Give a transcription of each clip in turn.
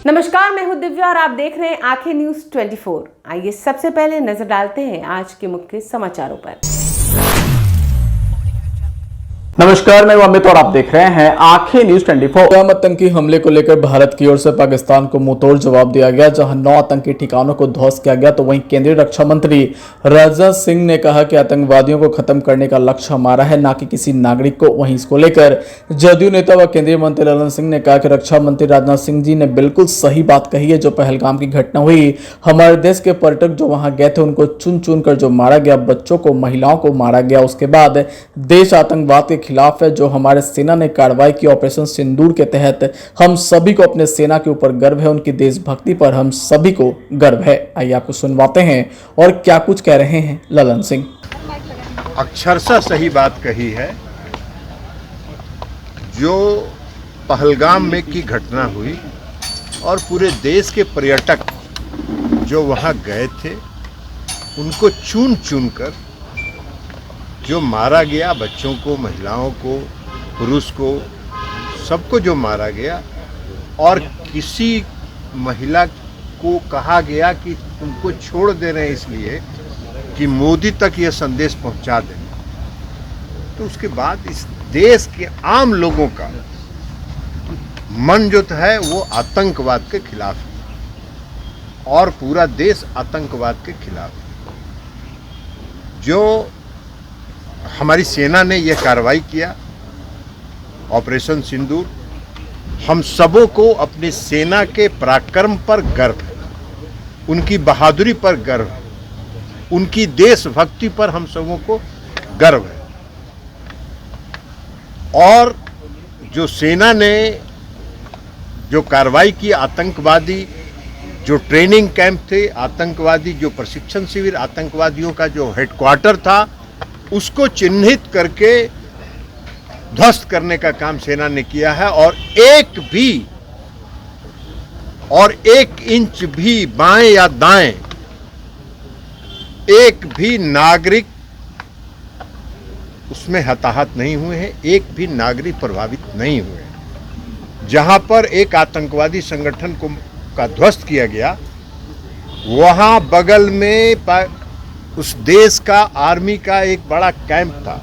नमस्कार, मैं हूं दिव्या और आप देख रहे हैं आंखें न्यूज 24। आइए सबसे पहले नजर डालते हैं आज के मुख्य समाचारों पर। नमस्कार, मैं अमित और आप देख रहे हैं आंखें न्यूज 24। आतंकी हमले को लेकर भारत की ओर से पाकिस्तान को मुंहतोड़ जवाब दिया गया, जहां 9 आतंकी ठिकानों को ध्वस्त किया गया। तो वहीं केंद्रीय रक्षा मंत्री राजनाथ सिंह ने कहा कि आतंकवादियों को खत्म करने का लक्ष्य हमारा है, ना कि किसी नागरिक को। वहीं इसको लेकर जदयू नेता व केंद्रीय मंत्री ललन सिंह ने कहा कि रक्षा मंत्री राजनाथ सिंह जी ने बिल्कुल सही बात कही है। जो पहलगाम की घटना हुई, हमारे देश के पर्यटक जो वहां गए थे उनको चुन चुन कर जो मारा गया, बच्चों को, महिलाओं को मारा गया। उसके बाद देश आतंकवाद के खिलाफ है। जो हमारे सेना ने कार्रवाई की ऑपरेशन सिंदूर के तहत, हम सभी को अपने सेना के ऊपर गर्व है, उनकी देशभक्ति पर हम सभी को गर्व है। आइए आपको सुनवाते हैं और क्या कुछ कह रहे हैं ललन सिंह। अक्षरशः सही बात कही है। जो पहलगाम में की घटना हुई और पूरे देश के पर्यटक जो वहां गए थे उनको चुन चुन कर जो मारा गया, बच्चों को, महिलाओं को, पुरुष को, सबको जो मारा गया, और किसी महिला को कहा गया कि तुमको छोड़ दे रहे हैं इसलिए कि मोदी तक ये संदेश पहुंचा दें। तो उसके बाद इस देश के आम लोगों का मन जो है वो आतंकवाद के खिलाफ है और पूरा देश आतंकवाद के खिलाफ है। जो हमारी सेना ने यह कार्रवाई किया, ऑपरेशन सिंदूर, हम सबों को अपनी सेना के पराक्रम पर गर्व है, उनकी बहादुरी पर गर्व है, उनकी देशभक्ति पर हम सबों को गर्व है। और जो सेना ने जो कार्रवाई की, आतंकवादी जो ट्रेनिंग कैंप थे, आतंकवादी जो प्रशिक्षण शिविर, आतंकवादियों का जो हेडक्वार्टर था, उसको चिन्हित करके ध्वस्त करने का काम सेना ने किया है। और एक इंच भी बाएं या दाएं एक भी नागरिक उसमें हताहत नहीं हुए हैं, एक भी नागरिक प्रभावित नहीं हुए हैं। जहां पर एक आतंकवादी संगठन का ध्वस्त किया गया, वहां बगल में उस देश का आर्मी का एक बड़ा कैंप था,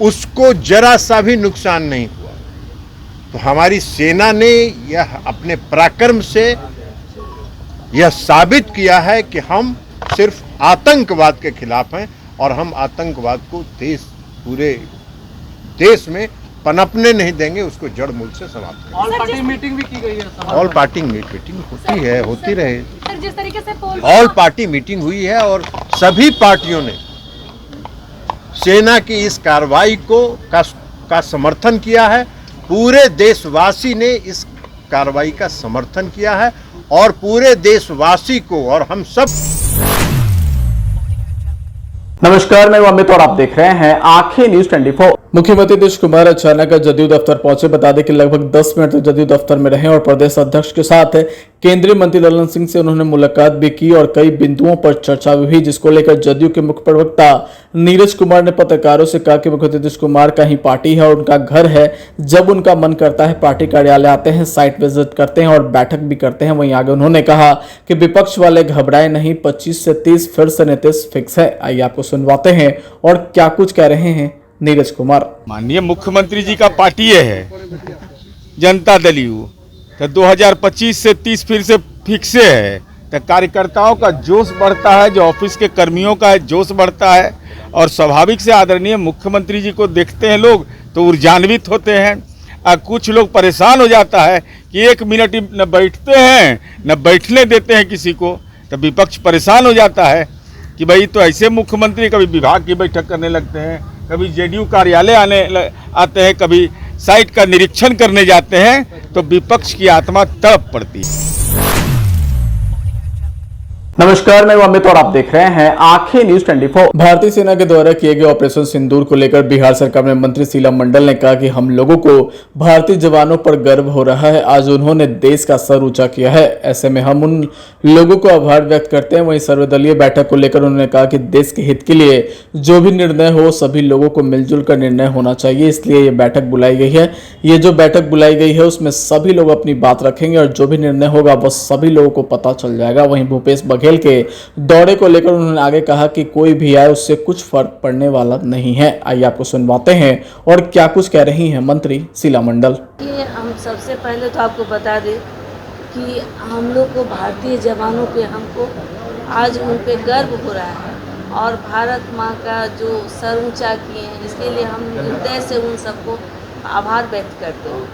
उसको जरा सा भी नुकसान नहीं हुआ। तो हमारी सेना ने यह अपने पराक्रम से यह साबित किया है कि हम सिर्फ आतंकवाद के खिलाफ हैं और हम आतंकवाद को पूरे देश में पनपने नहीं देंगे, उसको जड़ मूल से समाप्त करेंगे। ऑल पार्टी मीटिंग भी की गई है। ऑल पार्टी मीटिंग होती है, होती रहे। सर, जिस तरीके से ऑल पार्टी मीटिंग हुई है और सभी पार्टियों ने सेना की इस कार्रवाई का समर्थन किया है। पूरे देशवासी ने इस कार्रवाई का समर्थन किया है और पूरे देशवासी को और हम सब। नमस्कार, मैं अमित और आप देख रहे हैं आंखें न्यूज 24। मुख्यमंत्री नीतीश कुमार अचानक जदयू दफ्तर पहुंचे। बता दें कि लगभग 10 मिनट तक जदयू दफ्तर में रहे और प्रदेश अध्यक्ष के साथ केंद्रीय मंत्री ललन सिंह से उन्होंने मुलाकात भी की और कई बिंदुओं पर चर्चा भी हुई, जिसको लेकर जदयू के मुख्य प्रवक्ता नीरज कुमार ने पत्रकारों से कहा कि मुख्यमंत्री नीतीश कुमार का ही पार्टी है और उनका घर है। जब उनका मन करता है पार्टी कार्यालय आते हैं, साइट विजिट करते हैं और बैठक भी करते हैं। वहीं आगे उन्होंने कहा कि विपक्ष वाले घबराए नहीं, 25 से 30 फिर से नीतीश फिक्स है। आइए आपको सुनवाते हैं और क्या कुछ कह रहे हैं नीरज कुमार। माननीय मुख्यमंत्री जी का पार्टी है जनता दल यू, तो 2025 से 30 फिर से फिक्स है। तो कार्यकर्ताओं का जोश बढ़ता है, जो ऑफिस के कर्मियों का जोश बढ़ता है और स्वाभाविक से आदरणीय मुख्यमंत्री जी को देखते हैं लोग तो ऊर्जान्वित होते हैं। कुछ लोग परेशान हो जाता है कि 1 मिनट न बैठते हैं न बैठने देते हैं किसी को, तो विपक्ष परेशान हो जाता है कि भाई तो ऐसे मुख्यमंत्री कभी विभाग की बैठक करने लगते हैं, कभी जेडीयू कार्यालय आते हैं, कभी साइट का निरीक्षण करने जाते हैं, तो विपक्ष की आत्मा तड़प पड़ती है। नमस्कार, मैं अमित और आप देख रहे हैं आंखें न्यूज 24। भारतीय सेना के द्वारा किए गए ऑपरेशन सिंदूर को लेकर बिहार सरकार में मंत्री शीला मंडल ने कहा कि हम लोगों को भारतीय जवानों पर गर्व हो रहा है। आज उन्होंने देश का सर ऊंचा किया है, ऐसे में हम उन लोगों को आभार व्यक्त करते हैं। वहीं सर्वदलीय बैठक को लेकर उन्होंने कहा कि देश के हित के लिए जो भी निर्णय हो सभी लोगों को मिलजुल कर निर्णय होना चाहिए, इसलिए ये बैठक बुलाई गई है। ये जो बैठक बुलाई गई है उसमें सभी लोग अपनी बात रखेंगे और जो भी निर्णय होगा वो सभी लोगों को पता चल जाएगा। वहीं भूपेश बघेल के दौरे को लेकर उन्होंने आगे कहा कि कोई भी आए उससे कुछ फर्क पड़ने वाला नहीं है। आइए आपको सुनवाते हैं और क्या कुछ कह रही हैं मंत्री शीला मंडल। ये हम सबसे पहले तो आपको बता दें कि हम लोग को भारतीय जवानों पे हमको आज उन पे गर्व हो रहा है और भारत माँ का जो सर ऊंचा किए हैं इसके लिए हम हृदय से उन सबको आभार व्यक्त करते हैं।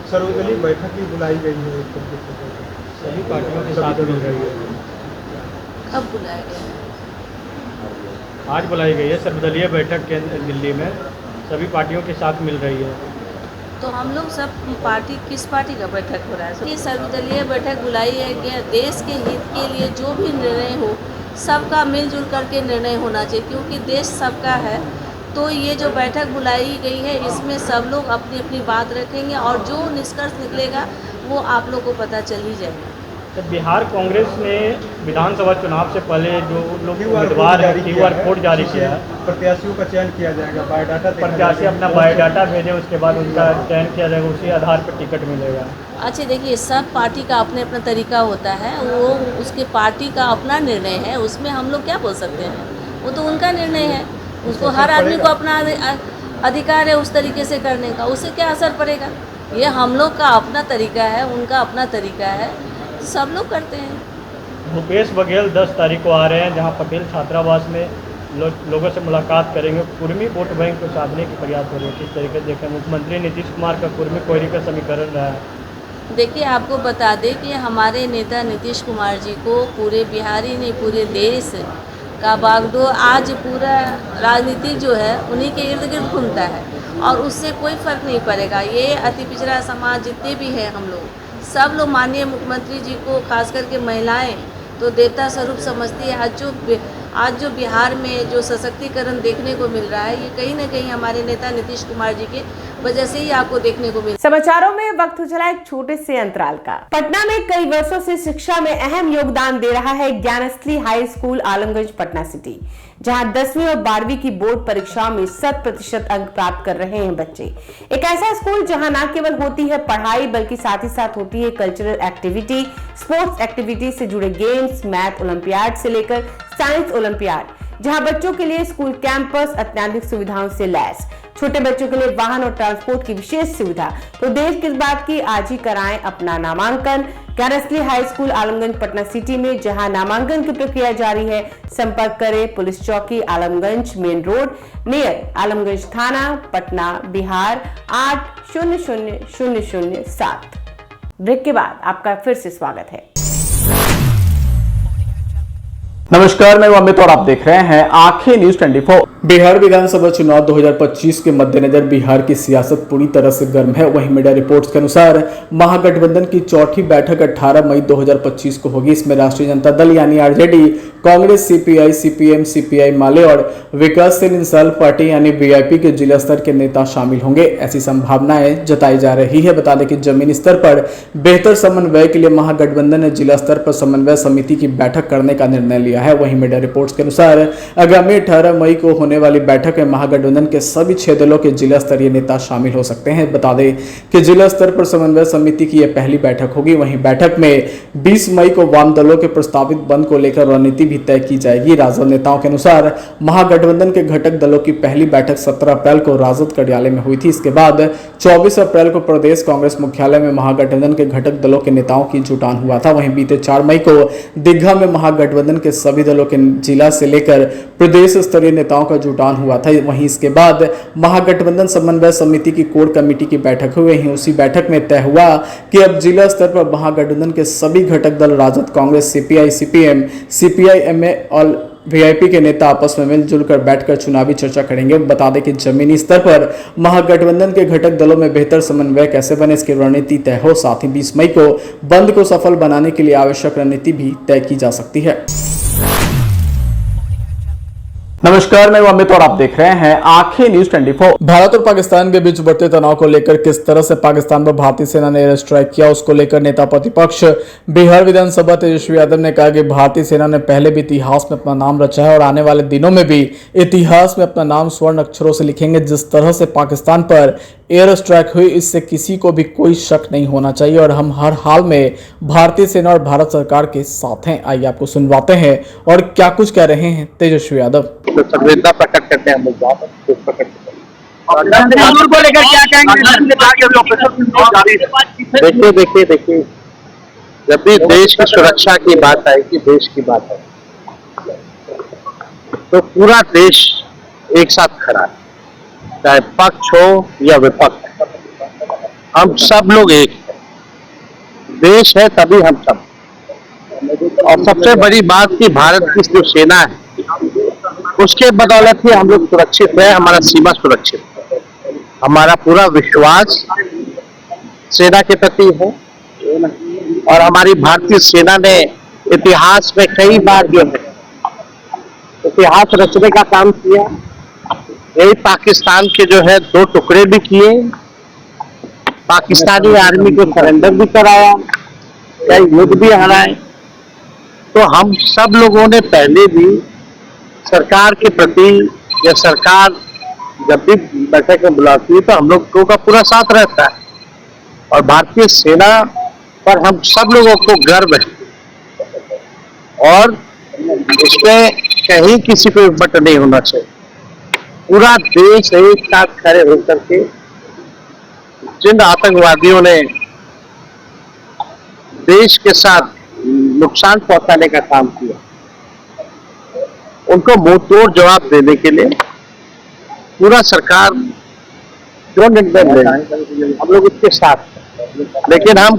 सर्वदलीय बैठक भी बुलाई गई है, सभी पार्टियों के साथ मिल रही है। कब बुलाया गया है? आज बुलाई गई है सर्वदलीय बैठक के दिल्ली में, सभी पार्टियों के साथ मिल रही है। तो हम लोग सब पार्टी किस पार्टी का बैठक हो रहा है? ये सर्वदलीय बैठक बुलाई है कि देश के हित के लिए जो भी निर्णय हो सबका मिलजुल करके निर्णय होना चाहिए, क्योंकि देश सबका है। तो ये जो बैठक बुलाई गई है इसमें सब लोग अपनी अपनी बात रखेंगे और जो निष्कर्ष निकलेगा वो आप लोग को पता चल ही जाएगा। तो बिहार कांग्रेस ने विधानसभा चुनाव से पहले जो लोग उम्मीदवार है QR कोड जारी किया है, प्रत्याशियों का चयन किया जाएगा, बायोडाटा प्रत्याशी अपना बायोडाटा भेजे, उसके बाद उनका चयन किया जाएगा, उसी आधार पर टिकट मिलेगा। अच्छा देखिए, सब पार्टी का अपने अपना तरीका होता है, वो उसके पार्टी का अपना निर्णय है, उसमें हम लोग क्या बोल सकते हैं? वो तो उनका निर्णय है, उसको हर आदमी को अपना अधिकार है उस तरीके से करने का, उससे क्या असर पड़ेगा? ये हम लोग का अपना तरीका है, उनका अपना तरीका है, सब लोग करते हैं। भूपेश बघेल 10 तारीख को आ रहे हैं, जहां पटेल छात्रावास में लोगों से मुलाकात करेंगे। कुर्मी वोट बैंक को साधने की प्रयास हो रही है, किस तरीके से देखें? मुख्यमंत्री नीतीश कुमार का कुर्मी कोयरी का समीकरण रहा है। देखिए, आपको बता दें कि हमारे नेता नीतीश कुमार जी को पूरे बिहार ही नहीं पूरे देश का बागडोर आज पूरा राजनीति जो है उन्हीं के इर्द गिर्द घूमता है और उससे कोई फर्क नहीं पड़ेगा। ये अति पिछड़ा समाज जितने भी हैं हम लोग सब लोग माननीय मुख्यमंत्री जी को, खास करके महिलाएं तो देवता स्वरूप समझती है। आज जो बिहार में जो सशक्तिकरण देखने को मिल रहा है ये कहीं ना कहीं हमारे नेता नीतीश कुमार जी के वजह से ही आपको देखने को मिल। समाचारों में वक्त हो चला एक छोटे से अंतराल का। पटना में कई वर्षों से शिक्षा में अहम योगदान दे रहा है Gyansthali high school Alamganj Patna city, जहां 10वीं और 12वीं की बोर्ड परीक्षाओं में 100% अंक प्राप्त कर रहे हैं बच्चे। एक ऐसा स्कूल जहां न केवल होती है पढ़ाई बल्कि साथ ही साथ होती है कल्चरल एक्टिविटी, स्पोर्ट्स एक्टिविटी से जुड़े गेम्स, मैथ ओलंपियाड से लेकर साइंस ओलंपियाड, जहां बच्चों के लिए स्कूल कैंपस अत्याधुनिक सुविधाओं से लैस, छोटे बच्चों के लिए वाहन और ट्रांसपोर्ट की विशेष सुविधा। तो देर किस बात की, आज ही कराएं अपना नामांकन Gyansthali high school Alamganj Patna city में, जहां नामांकन की प्रक्रिया जारी है। संपर्क करें पुलिस चौकी Alamganj main road near Alamganj थाना पटना बिहार 800007। ब्रेक के बाद आपका फिर से स्वागत है। नमस्कार, मैं अमित और आप देख रहे हैं आंखें न्यूज 24। बिहार विधानसभा चुनाव 2025 के मद्देनजर बिहार की सियासत पूरी तरह से गर्म है। वहीं मीडिया रिपोर्ट्स के अनुसार महागठबंधन की चौथी बैठक 18 मई 2025 को होगी। इसमें राष्ट्रीय जनता दल यानी RJD, Congress, CPI, CPM, CPI माले और विकासशील इंसान पार्टी यानी वीआईपी के जिला स्तर के नेता शामिल होंगे, ऐसी संभावनाएं जताई जा रही है। बता दें कि जमीनी स्तर पर बेहतर समन्वय के लिए महागठबंधन ने जिला स्तर पर समन्वय समिति की बैठक करने का निर्णय लिया है। वहीं मीडिया रिपोर्ट्स के अनुसार आगामी 18 मई को होने वाली बैठक में महागठबंधन के सभी 6 दलों के जिला स्तरीय नेता शामिल हो सकते हैं। बता दें कि जिला स्तर पर समन्वय समिति की यह पहली बैठक होगी। वहीं बैठक में 20 मई को वाम दलों के प्रस्तावित बंद को लेकर रणनीति भी तय की जाएगी। राजद नेताओं के अनुसार महागठबंधन के घटक दलों की पहली बैठक 17 अप्रैल को राजद कार्यालय में हुई थी। इसके बाद 24 अप्रैल को प्रदेश कांग्रेस मुख्यालय में महागठबंधन के घटक दलों के नेताओं की जुटान हुआ था। वहीं बीते 4 मई को दीघा में महागठबंधन के सभी दलों के जिला से लेकर प्रदेश स्तरीय नेताओं का जुटान हुआ था। वहीं इसके बाद महागठबंधन समन्वय समिति की कोर कमेटी की बैठक हुई। वहीं उसी बैठक में तय हुआ कि अब जिला स्तर पर महागठबंधन के सभी घटक दल राजद, Congress, CPI, CPM, CPI ML और वीआईपी के नेता आपस में मिलजुल कर बैठकर चुनावी चर्चा करेंगे। बता दें कि जमीनी स्तर पर महागठबंधन के घटक दलों में बेहतर समन्वय कैसे बने, इसकी रणनीति तय हो। साथ ही 20 मई को बंद को सफल बनाने के लिए आवश्यक रणनीति भी तय की जा सकती है। नमस्कार, मैं अमित और आप देख रहे हैं आंखें न्यूज 24। भारत और पाकिस्तान के बीच बढ़ते तनाव को लेकर किस तरह से पाकिस्तान पर भारतीय सेना ने एयर स्ट्राइक किया, उसको लेकर नेता प्रतिपक्ष बिहार विधानसभा तेजस्वी यादव ने कहा कि भारतीय सेना ने पहले भी इतिहास में अपना नाम रचा है और आने वाले दिनों में भी इतिहास में अपना नाम स्वर्ण अक्षरों से लिखेंगे। जिस तरह से पाकिस्तान पर एयर स्ट्राइक हुई, इससे किसी को भी कोई शक नहीं होना चाहिए और हम हर हाल में भारतीय सेना और भारत सरकार के साथ हैं। आइए आपको सुनवाते हैं और क्या कुछ कह रहे हैं तेजस्वी यादव। तो संवेदना प्रकट करते हैं हम लोग प्रकट को लेकर क्या कहेंगे? देखिए जब भी देश की सुरक्षा की बात आएगी, देश की बात है तो पूरा देश एक साथ खड़ा है, चाहे पक्ष हो या विपक्ष। हम सब लोग एक हैं, देश है तभी हम सब। और सबसे बड़ी बात कि भारत की जो सेना है उसके बदौलत ही हम लोग सुरक्षित है, हमारा सीमा सुरक्षित है। हमारा पूरा विश्वास सेना के प्रति है और हमारी भारतीय सेना ने इतिहास में कई बार जो है इतिहास रचने का काम किया। यही पाकिस्तान के जो है 2 टुकड़े भी किए, पाकिस्तानी आर्मी को सरेंडर भी कराया, कई युद्ध भी हराए। तो हम सब लोगों ने पहले भी सरकार के प्रति या सरकार जब भी बैठक में बुलाती है तो हम लोगों का पूरा साथ रहता है और भारतीय सेना पर हम सब लोगों को गर्व है और इसमें कहीं किसी को विपट नहीं होना चाहिए। पूरा देश एक साथ खड़े होकर के जिन आतंकवादियों ने देश के साथ नुकसान पहुंचाने का काम किया, उनको मुंहतोड़ जवाब देने के लिए पूरा सरकार जो निर्णय ले हम लोग उसके साथ हैं। लेकिन हम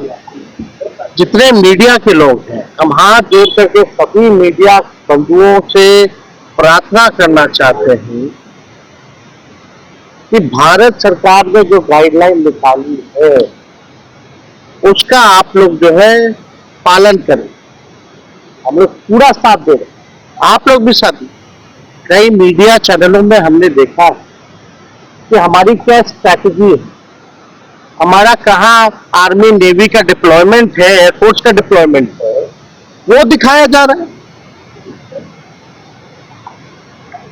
जितने मीडिया के लोग हैं, हम हाथ जोड़ करके सभी मीडिया बंधुओं से प्रार्थना करना चाहते हैं कि भारत सरकार ने जो गाइडलाइन निकाली है उसका आप लोग जो है पालन करें। हम लोग पूरा साथ दे रहे हैं, आप लोग भी साथ। कई मीडिया चैनलों में हमने देखा कि हमारी क्या स्ट्रैटेजी है, हमारा कहाँ आर्मी नेवी का डिप्लॉयमेंट है, एयरफोर्स का डिप्लॉयमेंट है, वो दिखाया जा रहा है।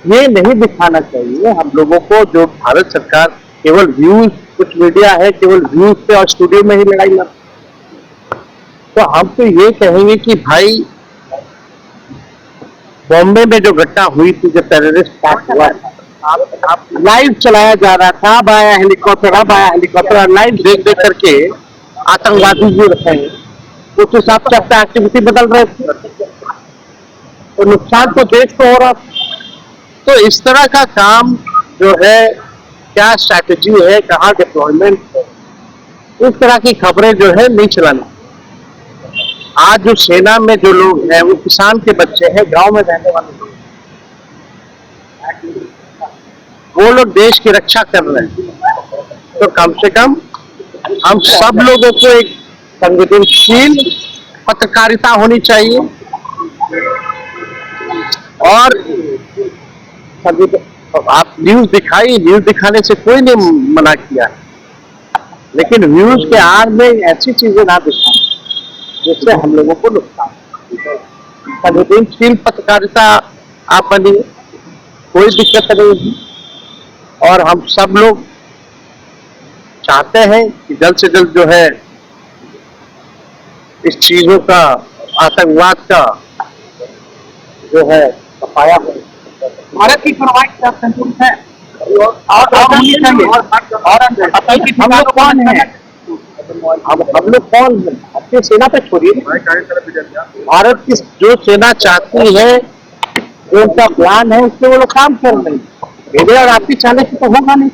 ये नहीं दिखाना चाहिए हम लोगों को। जो भारत सरकार केवल व्यूज, कुछ मीडिया है केवल व्यूज पे और स्टूडियो में ही लड़ाई लड़, तो हम तो ये कहेंगे कि भाई बॉम्बे में जो घटना हुई थी, जो टेररिस्ट अटैक हुआ, लाइव चलाया जा रहा था, अब आया हेलीकॉप्टर, लाइव देख देख करके आतंकवादी जो रहे उस हिसाब से अपना एक्टिविटी बदल रहे थे, तो नुकसान तो देश को हो रहा। तो इस तरह का काम जो है, क्या स्ट्रैटेजी है, कहाँ डिप्लॉयमेंट है, इस तरह की खबरें जो है नहीं चलाना। आज जो सेना में जो लोग हैं वो किसान के बच्चे हैं, गांव में रहने वाले लोग, वो लोग देश की रक्षा कर रहे हैं। तो कम से कम हम सब लोगों को एक संवेदनशील पत्रकारिता होनी चाहिए और आप न्यूज दिखाने से कोई नहीं मना किया, लेकिन न्यूज के आड़ में ऐसी चीजें ना दिखाएं जिससे हम लोगों को नुकसान। संवेदनशील पत्रकारिता आप बनिए, कोई दिक्कत नहीं है। और हम सब लोग चाहते हैं कि जल्द से जल्द जो है इस चीजों का, आतंकवाद का जो है सफाया हो। भारत की कार्रवाई से आप संतुष्ट हैं? और हम लोग कौन है? हम लोग कौन है? अपनी सेना पे छोड़िए। भारत की जो सेना चाहती है, जो उनका प्लान है, उससे वो लोग काम कर रहे हैं। मेरे और आपकी चाहने से तो होगा नहीं।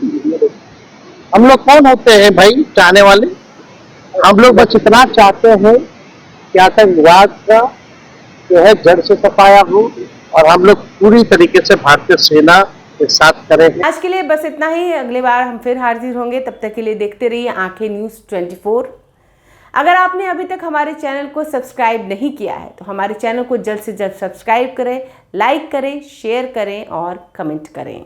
हम लोग कौन होते हैं भाई चाहने वाले? हम लोग बस इतना चाहते हैं कि आतंकवाद का जो है जड़ से सफाया हो और हम लोग पूरी तरीके से भारतीय सेना के साथ खड़े हैं। आज के लिए बस इतना ही। अगली बार हम फिर हाजिर होंगे, तब तक के लिए देखते रहिए आंखें न्यूज़ 24। अगर आपने अभी तक हमारे चैनल को सब्सक्राइब नहीं किया है तो हमारे चैनल को जल्द से जल्द सब्सक्राइब करें, लाइक करें, शेयर करें और कमेंट करें।